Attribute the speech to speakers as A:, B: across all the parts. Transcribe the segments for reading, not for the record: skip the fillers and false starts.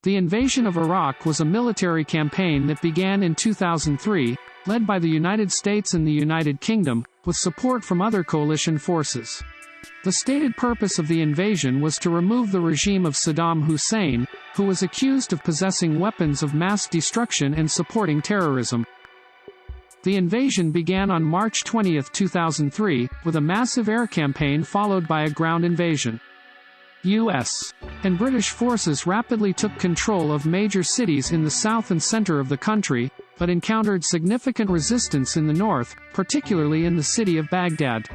A: The invasion of Iraq was a military campaign that began in 2003, led by the United States and the United Kingdom, with support from other coalition forces. The stated purpose of the invasion was to remove the regime of Saddam Hussein, who was accused of possessing weapons of mass destruction and supporting terrorism. The invasion began on March 20, 2003, with a massive air campaign followed by a ground invasion. U.S. and British forces rapidly took control of major cities in the south and center of the country, but encountered significant resistance in the north, particularly in the city of Baghdad.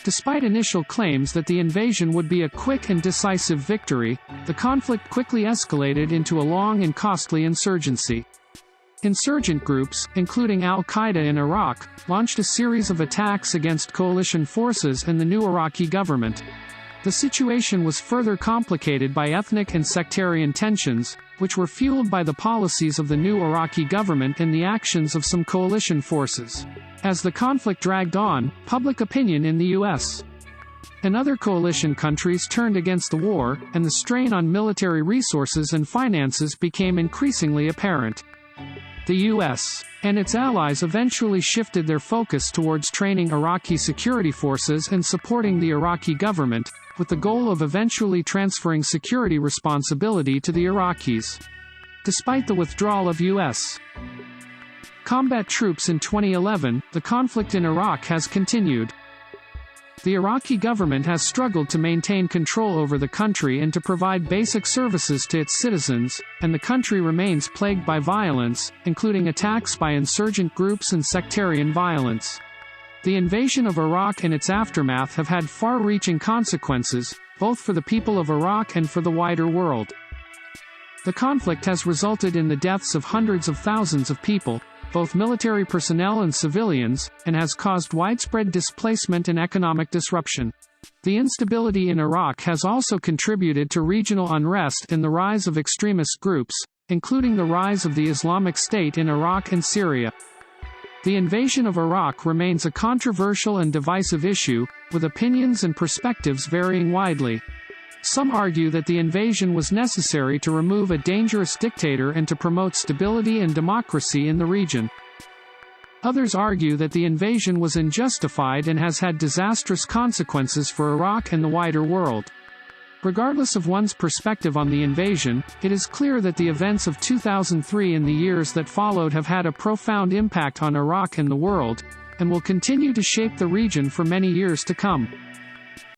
A: Despite initial claims that the invasion would be a quick and decisive victory, the conflict quickly escalated into a long and costly insurgency. Insurgent groups, including Al-Qaeda in Iraq, launched a series of attacks against coalition forces and the new Iraqi government. The situation was further complicated by ethnic and sectarian tensions, which were fueled by the policies of the new Iraqi government and the actions of some coalition forces. As the conflict dragged on, public opinion in the U.S. and other coalition countries turned against the war, and the strain on military resources and finances became increasingly apparent. The U.S. and its allies eventually shifted their focus towards training Iraqi security forces and supporting the Iraqi government, with the goal of eventually transferring security responsibility to the Iraqis. Despite the withdrawal of U.S. combat troops in 2011, the conflict in Iraq has continued. The Iraqi government has struggled to maintain control over the country and to provide basic services to its citizens, and the country remains plagued by violence, including attacks by insurgent groups and sectarian violence. The invasion of Iraq and its aftermath have had far-reaching consequences, both for the people of Iraq and for the wider world. The conflict has resulted in the deaths of hundreds of thousands of people, both military personnel and civilians, and has caused widespread displacement and economic disruption. The instability in Iraq has also contributed to regional unrest and the rise of extremist groups, including the rise of the Islamic State in Iraq and Syria. The invasion of Iraq remains a controversial and divisive issue, with opinions and perspectives varying widely. Some argue that the invasion was necessary to remove a dangerous dictator and to promote stability and democracy in the region. Others argue that the invasion was unjustified and has had disastrous consequences for Iraq and the wider world. Regardless of one's perspective on the invasion, it is clear that the events of 2003 and the years that followed have had a profound impact on Iraq and the world, and will continue to shape the region for many years to come.